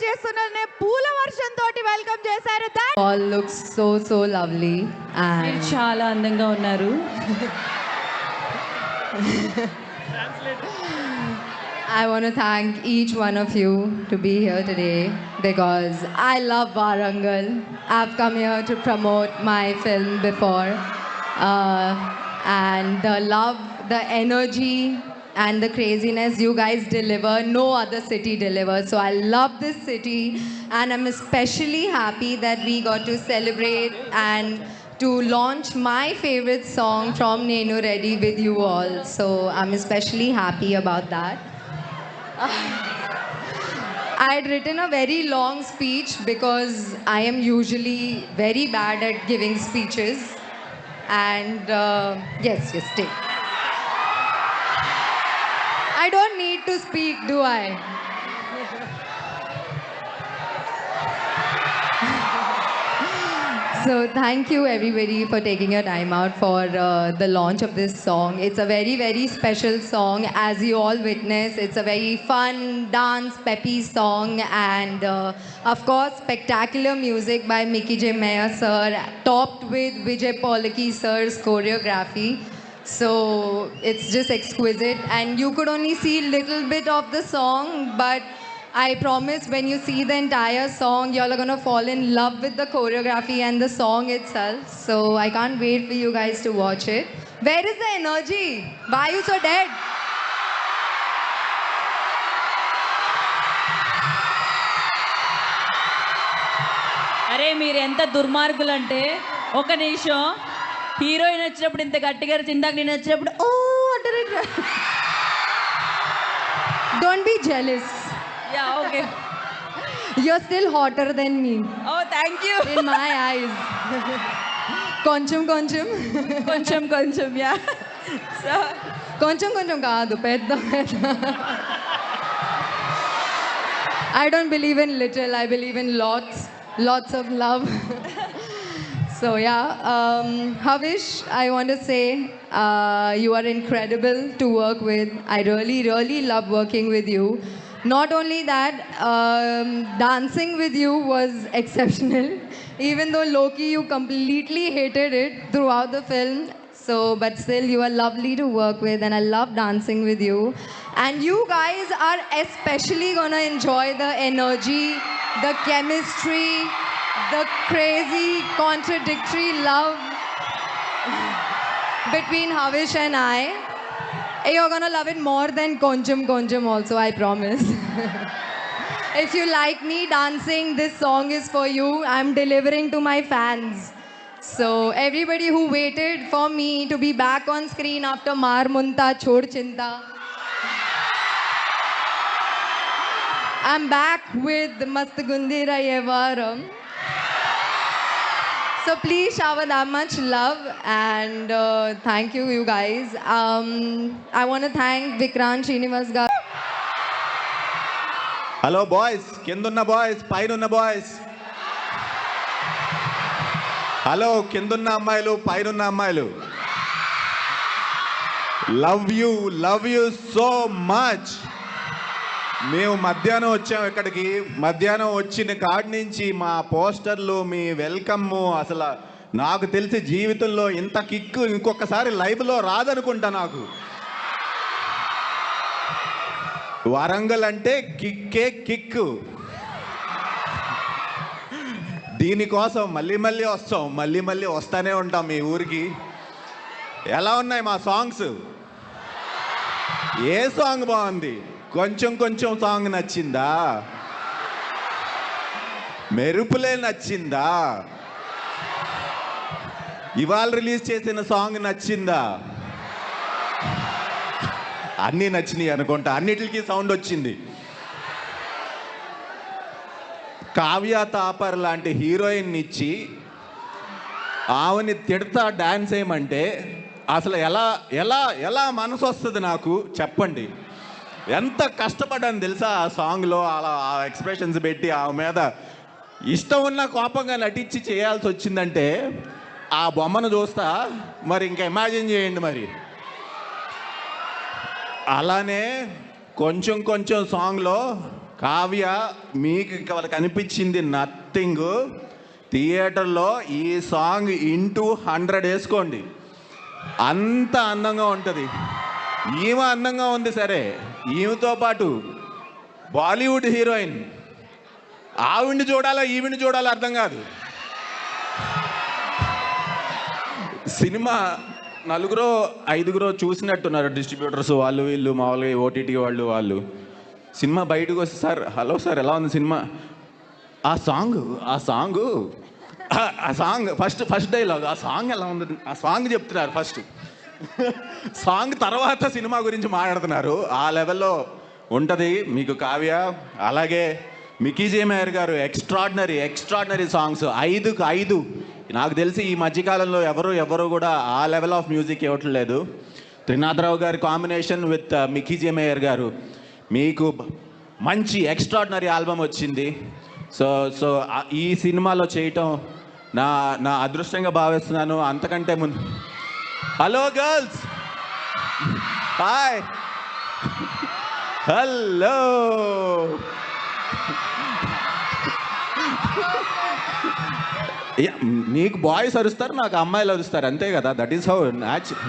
చేస్తున్న పూల వర్షం తోటి వెల్కమ్ చేశారు. All looks so lovely and చాలా అందంగా ఉన్నారు. I want to thank each one of you to be here today because I love Warangal. I've come here to promote my film before, and the love, the energy, and the craziness you guys deliver, no other city delivers. So I love this city, and I'm especially happy that we got to celebrate and to launch my favorite song from Nenu Reddy with you all. So I'm especially happy about that. I had written a very long speech because I am usually very bad at giving speeches. And yes, take. I don't need to speak, do I? So thank you everybody for taking your time out for the launch of this song. It's a very special song, as you all witness. It's a very fun, dance, peppy song, and of course spectacular music by Mickey J. Meyer sir, topped with Vijay Polaki sir's choreography. So it's just exquisite, and you could only see a little bit of the song, but I promise when you see the entire song, you're gonna fall in love with the choreography and the song itself. So I can't wait for you guys to watch it. Where is the energy? Why are you so dead? అరే మీరు ఎంత దుర్మార్గులంటే, ఒక నిమిషం heroine వచ్చినప్పుడు ఇంత గట్టిగా చిందాక నేను వచ్చినప్పుడు Oh, don't be jealous. Yeah okay. You're still hotter than me oh thank you. in my eyes. కొంచెం కొంచెం యా. సో కొంచెం కాదు, పెద్ద. I don't believe in little, I believe in lots of love. So yeah, Havish, I want to say you are incredible to work with. I really love working with you. Not only that, dancing with you was exceptional. Even though Loki, you completely hated it throughout the film. So, but still, you are lovely to work with, and I love dancing with you. And you guys are especially gonna enjoy the energy, the chemistry, the crazy, contradictory love between Havish and I. You're gonna love it more than Koncham also, I promise. If you like me dancing, this song is for you. I'm delivering to my fans. So everybody who waited for me to be back on screen after Maar Munta Chhod Chinta, I'm back with Mast Gundira Ye Varam. So please shower that much love, and thank you guys. I want to thank Vikrant Srinivas garu. Hello boys, కిందున్న boys, పైనున్న boys. Hello, కిందున్న అమ్మాయిలు, పైనున్న అమ్మాయిలు. Love you so much. మేము మధ్యాహ్నం వచ్చాం ఇక్కడికి. మధ్యాహ్నం వచ్చిన కాడి నుంచి మా పోస్టర్లు, మీ వెల్కమ్, అసలు నాకు తెలిసి జీవితంలో ఇంత కిక్కు ఇంకొకసారి లైవ్లో రాదనుకుంటా నాకు. వరంగల్ అంటే కిక్కు. దీనికోసం మళ్ళీ వస్తాం, మళ్ళీ వస్తానే ఉంటాం మీ ఊరికి. ఎలా ఉన్నాయి మా సాంగ్స్? ఏ సాంగ్ బాగుంది? కొంచెం సాంగ్ నచ్చిందా? మెరుపులే నచ్చిందా? ఇవాళ రిలీజ్ చేసిన సాంగ్ నచ్చిందా? అన్నీ నచ్చినాయి అనుకుంటా. అన్నిటికీ సౌండ్ వచ్చింది. కావ్య తాపర్ లాంటి హీరోయిన్ ఇచ్చి ఆమెని తిడతా డాన్స్ వేయమంటే అసలు ఎలా మనసు వస్తుంది నాకు చెప్పండి. ఎంత కష్టపడ్డాను తెలుసా ఆ సాంగ్లో. అలా ఆ ఎక్స్ప్రెషన్స్ పెట్టి ఆమె మీద ఇష్టం ఉన్న కోపంగా నటించి చేయాల్సి వచ్చిందంటే ఆ బొమ్మను చూస్తా మరి ఇంకా ఇమాజిన్ చేయండి. మరి అలానే కొంచెం సాంగ్లో కావ్య మీకు ఇక వాళ్ళకి అనిపించింది నథింగ్. థియేటర్లో ఈ సాంగ్ ఇంటూ 100 వేసుకోండి, అంత అందంగా ఉంటుంది. ఈమె అందంగా ఉంది సరే, ఈమెతో పాటు బాలీవుడ్ హీరోయిన్, ఆవిడ్ని చూడాలా ఈవిడ్ని చూడాలా అర్థం కాదు. సినిమా 4-5 చూసినట్టున్నారు డిస్ట్రిబ్యూటర్స్, వాళ్ళు వీళ్ళు మామూలుగా ఓటీటీ వాళ్ళు. సినిమా బయటకు వస్తే, సార్ హలో సార్ ఎలా ఉంది సినిమా, ఆ సాంగ్ ఫస్ట్ డైలాగ్, ఆ సాంగ్ ఎలా ఉంది, ఆ సాంగ్ చెప్తున్నారు ఫస్ట్. సాంగ్ తర్వాత సినిమా గురించి మాట్లాడుతున్నారు. ఆ లెవెల్లో ఉంటుంది మీకు కావ్య. అలాగే మికీ జే మేయర్ గారు ఎక్స్ట్రాడినరీ సాంగ్స్, 5కు 5. నాకు తెలిసి ఈ మధ్యకాలంలో ఎవరు కూడా ఆ లెవెల్ ఆఫ్ మ్యూజిక్ ఇవ్వట్లేదు. త్రినాథరావు గారి combination with Mickey J mayor గారు, మీకు మంచి ఎక్స్ట్రాడినరీ ఆల్బమ్ వచ్చింది. సో ఈ సినిమాలో చేయటం నా అదృష్టంగా భావిస్తున్నాను. అంతకంటే ముందు హలో గర్ల్స్, హాయ్, హలో. నీకు బాయ్స్ అరుస్తారు, నాకు అమ్మాయిలు అరుస్తారు, అంతే కదా. దట్ ఈస్ హౌ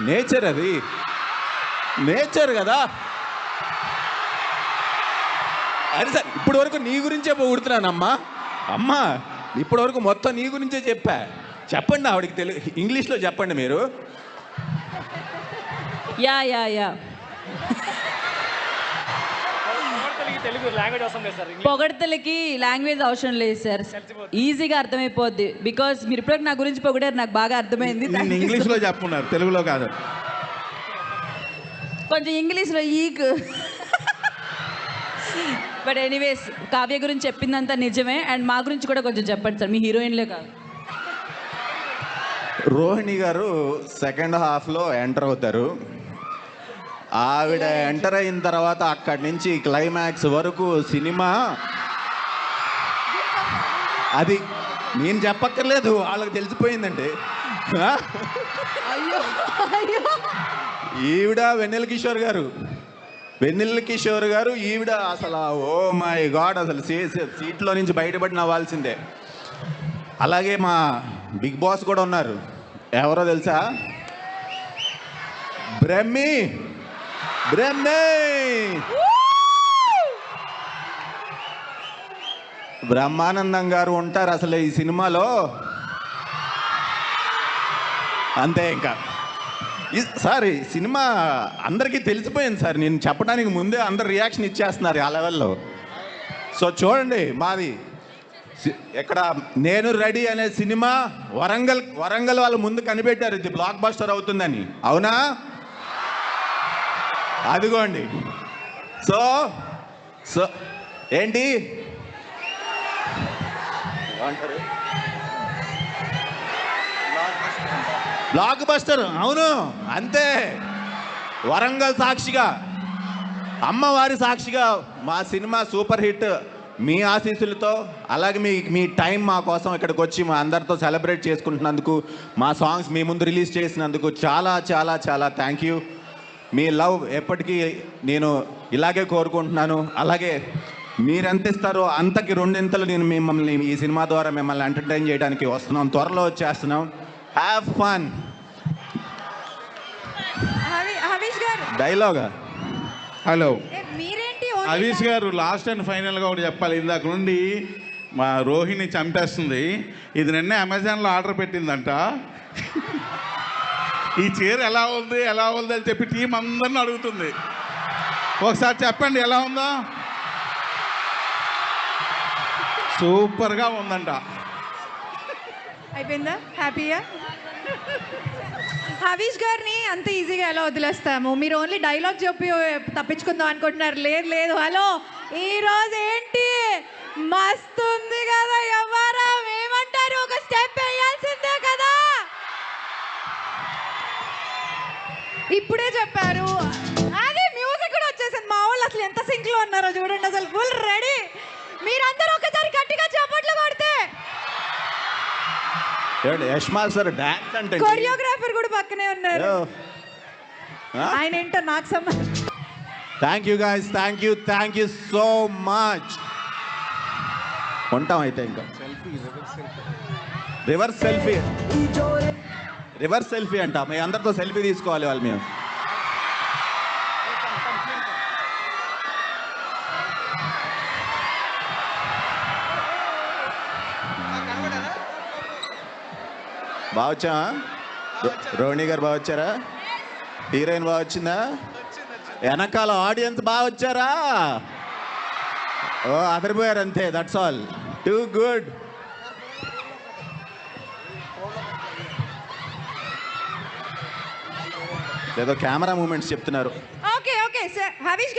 నేచర్, అది నేచర్ కదా. అది సార్ ఇప్పటి వరకు నీ గురించే పొగుడుతున్నానమ్మా. అమ్మా ఇప్పటి వరకు మొత్తం నీ గురించే చెప్పా. చెప్పండి ఆవిడకి తెలుగు, ఇంగ్లీష్లో చెప్పండి మీరు. యా పొగడతలకి లాంగ్వేజ్ అవసరం లేదు సార్, ఈజీగా అర్థమైపోద్ది. బికాస్ మీరు ఇప్పుడు నా గురించి పొగిడారు, నాకు బాగా అర్థమైంది. ఇంగ్లీష్లో చెప్పున్నారు, తెలుగులో కాదు. కొంచెం ఇంగ్లీష్లో బట్ ఎనీవేస్, కావ్య గురించి చెప్పిందంతా నిజమే. అండ్ మా గురించి కూడా కొంచెం చెప్పండి సార్, మీ హీరోయిన్లే కాదు. రోహిణి గారు సెకండ్ హాఫ్లో ఎంటర్ అవుతారు. ఆవిడ ఎంటర్ అయిన తర్వాత అక్కడి నుంచి క్లైమాక్స్ వరకు సినిమా, అది నేను చెప్పక్కర్లేదు, వాళ్ళకి తెలిసిపోయిందండి. ఈవిడ వెన్నెల కిషోర్ గారు ఈవిడ అసలు ఓ మై గాడ్, అసలు సీట్లో నుంచి బయటపడి నవ్వాల్సిందే. అలాగే మా బిగ్ బాస్ కూడా ఉన్నారు, ఎవరో తెలుసా, బ్రహ్మి బ్రహ్మానందం గారు ఉంటారు అసలు ఈ సినిమాలో. అంతే ఇంకా సార్, ఈ సినిమా అందరికీ తెలిసిపోయింది సార్. నేను చెప్పడానికి ముందే అందరు రియాక్షన్ ఇచ్చేస్తున్నారు ఆ లెవెల్లో. సో చూడండి, మాది ఇక్కడ నేను రెడీ అనే సినిమా వరంగల్ వాళ్ళు ముందు కనిపెట్టారు ఇది బ్లాక్ బస్టర్ అవుతుందని. అవునా? అదిగోండి. సో ఏంటి బ్లాక్ బస్టర్, అవును అంతే. వరంగల్ సాక్షిగా, అమ్మవారి సాక్షిగా మా సినిమా సూపర్ హిట్. మీ ఆశీస్సులతో, అలాగే మీ టైం మా కోసం ఇక్కడికి వచ్చి మా అందరితో సెలబ్రేట్ చేసుకుంటున్నందుకు, మా సాంగ్స్ మీ ముందు రిలీజ్ చేసినందుకు చాలా చాలా చాలా థ్యాంక్ యూ. మీ లవ్ ఎప్పటికీ నేను ఇలాగే కోరుకుంటున్నాను. అలాగే మీరెంత ఇస్తారో అంతకి 2 నేను మిమ్మల్ని ఈ సినిమా ద్వారా మిమ్మల్ని ఎంటర్టైన్ చేయడానికి వస్తున్నాం, త్వరలో వచ్చేస్తున్నాం. Have fun. హరీష్ గారు డైలాగా హలో మీరేంటి హరీష్ గారు, లాస్ట్ అండ్ ఫైనల్గా ఒకటి చెప్పాలి. ఇందాక నుండి మా రోహిణి చంపేస్తుంది. ఇది నిన్నే అమెజాన్లో ఆర్డర్ పెట్టిందంట. ఈ చీర ఎలా ఉంది అని చెప్పి టీం అందరిని అడుగుతుంది. ఒకసారి చెప్పండి ఎలా ఉందో. సూపర్గా ఉందంట. అయిపోయిందా? హ్యాపీయా? హరీష్ గారిని అంత ఈజీగా ఎలా వదిలేస్తాము? మీరు ఓన్లీ డైలాగ్ చెప్పి తప్పించుకుందాం అనుకుంటున్నారు. లేదు. హలో, ఈరోజు ఏంటి మస్తు ఉంది కదా, ఎవరా ఏమంటారు? ఒక స్టెప్ వేయాల్సిందే కదా. ఇప్పుడే చెప్పారు, అదే మ్యూజిక్ కూడా వచ్చేసింది. మా వాళ్ళు అసలు ఎంత సింక్ లో ఉన్నారో చూడండి, అసలు ఫుల్ రెడీ. మీరందరూ ఒకసారి గట్టిగా చప్పట్లు కొడితే. యష్మాల్ సార్ డాన్స్ అంటే కొరియోగ్రాఫర్ కూడా పక్కనే ఉన్నారు. ఆయన ఏంటో నాకు సంబంధం. Thank you guys, thank you so much. ఉంటాం అయితే ఇంకా రివర్స్ సెల్ఫీ రివర్స్ సెల్ఫీ అంట మీ అందరితో సెల్ఫీ తీసుకోవాలి వాళ్ళు మేము. బాగా వచ్చా రోహిణి గారు బాగా వచ్చారా? హీరోయిన్ బాగా వచ్చిందా? వెనకాల ఆడియన్స్ బాగా వచ్చారా? ఓ అదిరిపోయారు అంతే. That's all. Too good. ఏదో కెమెరా మూమెంట్స్ చెప్తున్నారు. Okay okay sir. హరీష్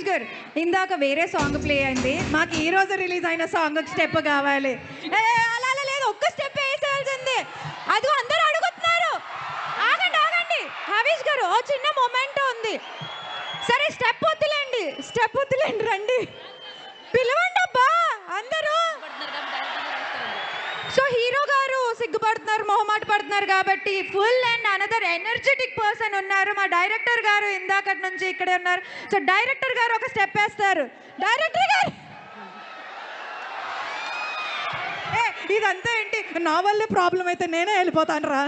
గారు ఇందాక వేరే సాంగ్ ప్లే అయింది, మాకు ఈ రోజు రిలీజ్ అయిన సాంగ్ స్టెప్ కావాలి. అలా అలా లేదు, ఒక్క స్టెప్ వేసేయాల్సిందే. అది అందరూ అడుగుతున్నారు. ఆగండి హరీష్ గారు, ఓ చిన్న మొమెంట్ ఉంది. సరే స్టెప్ వద్దులేండి, రండి పిలవండి అబ్బా అందరూ. సో హీరో గారు సిగ్గుపడుతున్నారు, మొహమాట పడుతున్నారు కాబట్టి full and another energetic person ఉన్నారు. మా డైరెక్టర్ గారు ఇందాకటి నుంచి ఇక్కడే ఉన్నారు. సో డైరెక్టర్ గారు ఒక స్టెప్ వేస్తారు. డైరెక్టర్ గారు, ఇదంతా ఏంటి, నా వల్లే ప్రాబ్లం అయితే నేనే వెళ్ళిపోతాను రా.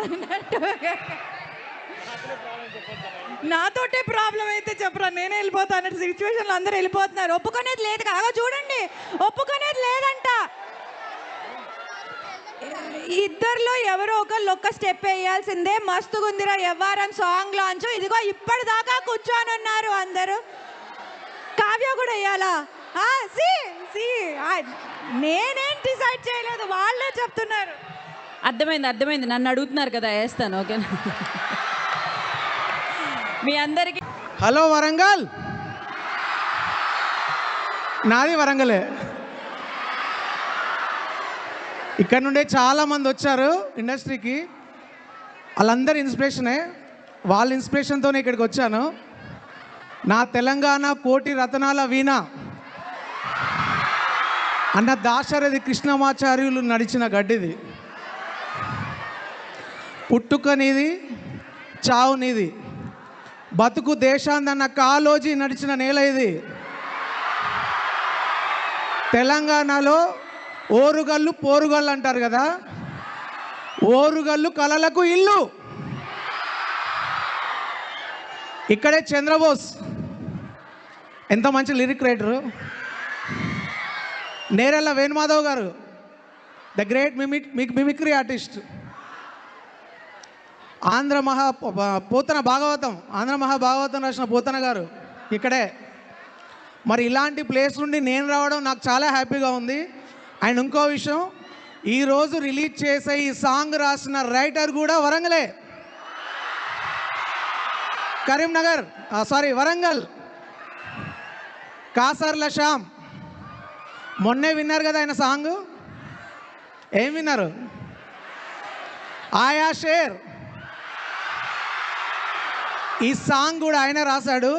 నాతోటే ప్రాబ్లం అయితే చెప్పరా, నేనే వెళ్ళిపోతాను సిచ్యువేషన్లో అందరూ వెళ్ళిపోతున్నారు. ఒప్పుకునేది లేదు కాగా, చూడండి ఒప్పుకునేది లేదంట. ఇద్దరిలో ఎవరో ఒకళ్ళు ఒక్క స్టెప్ వేయాల్సిందే. మస్తుగుందిరా ఎవ్వారం సాంగ్ లాంచ్. ఇదిగో ఇప్పటిదాకా కూర్చొని ఉన్నారు అందరూ. కావ్య కూడా వేయాలా? నేనేం డిసైడ్ చేయలేదు, వాళ్ళే చెప్తున్నారు. అర్థమైంది. నన్ను అడుగుతున్నారు కదా, వేస్తాను. ఓకే మీ అందరికీ హలో వరంగల్, నాది వరంగలే. ఇక్కడ నుండే చాలామంది వచ్చారు ఇండస్ట్రీకి, వాళ్ళందరూ ఇన్స్పిరేషనే. వాళ్ళ ఇన్స్పిరేషన్తోనే ఇక్కడికి వచ్చాను. నా తెలంగాణ కోటి రతనాల వీణ అన్న దాశరథి కృష్ణమాచార్యులు నడిచిన గడ్డిది. పుట్టుక నీది, చావు నీది, బతుకు దేశాందన్న కాలోజీ నడిచిన నేల ఇది. తెలంగాణలో ఓరుగల్లు పోరుగల్లు అంటారు కదా, ఓరుగల్లు కలలకు ఇల్లు. ఇక్కడే చంద్రబోస్ ఎంత మంచి లిరిక్ రైటరు. నేరెళ్ళ వేణుమాధవ్ గారు the great mimicry artist. Andhra Mahabhagavatam రాసిన పోతన గారు ఇక్కడే. మరి ఇలాంటి ప్లేస్ నుండి నేను రావడం నాకు చాలా హ్యాపీగా ఉంది. అండ్ ఇంకో విషయం, ఈరోజు రిలీజ్ చేసే ఈ సాంగ్ రాసిన రైటర్ కూడా వరంగలే, వరంగల్. కాసర్ల శ్యామ్. మొన్నే విన్నారు కదా ఆయన సాంగ్. ఏం విన్నారు? ఆయా షేర్. ఈ సాంగ్ కూడా ఆయన రాశాడు,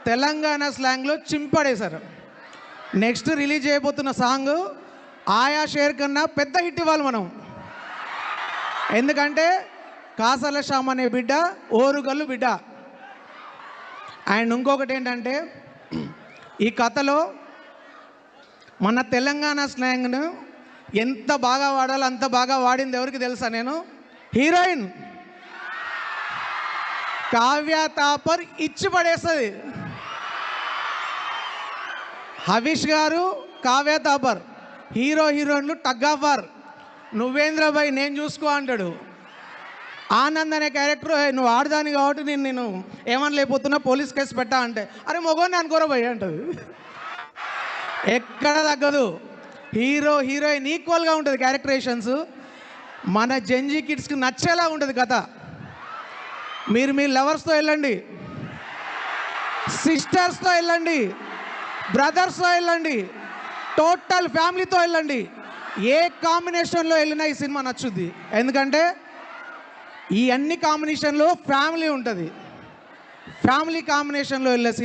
తెలంగాణ స్లాంగ్లో చింపడేశారు. నెక్స్ట్ రిలీజ్ చేయబోతున్న సాంగ్ ఆయా షేర్ కన్నా పెద్ద హిట్ ఇవ్వాలి మనం. ఎందుకంటే కాసర్ల శ్యామ్ అనే బిడ్డ ఓరుగల్లు బిడ్డ. అండ్ ఇంకొకటి ఏంటంటే, ఈ కథలో మన తెలంగాణ స్లాంగ్ను ఎంత బాగా వాడాలో అంత బాగా వాడింది ఎవరికి తెలుసా? నేను హీరోయిన్ కావ్య తాపర్ ఇచ్చి పడేస్తుంది. హరీష్ గారు, కావ్య తాపర్ హీరోయిన్లు టగ్ ఆఫ్ వార్. నువ్వేంద్ర భాయ్ నేను చూసుకో అంటాడు. ఆనంద్ అనే క్యారెక్టర్, నువ్వు ఆడదాని కాబట్టి నేను ఏమని లేకపోతున్నా, పోలీస్ కేసు పెట్టా అంటే, అరే మొగోని అనుకోరా భయ్ అంటది. ఎక్కడ తగ్గదు. హీరోయిన్ ఈక్వల్గా ఉంటుంది క్యారెక్టరేషన్స్. మన జెంజీ కిడ్స్కి నచ్చేలా ఉంటుంది కథ. మీరు మీ లవర్స్తో వెళ్ళండి, సిస్టర్స్తో వెళ్ళండి, బ్రదర్స్తో వెళ్ళండి, టోటల్ ఫ్యామిలీతో వెళ్ళండి. ఏ కాంబినేషన్లో వెళ్ళినా ఈ సినిమా నచ్చుద్ది. ఎందుకంటే ఈ అన్ని కాంబినేషన్లో ఫ్యామిలీ ఉంటుంది. ఫ్యామిలీ కాంబినేషన్లో వెళ్ళే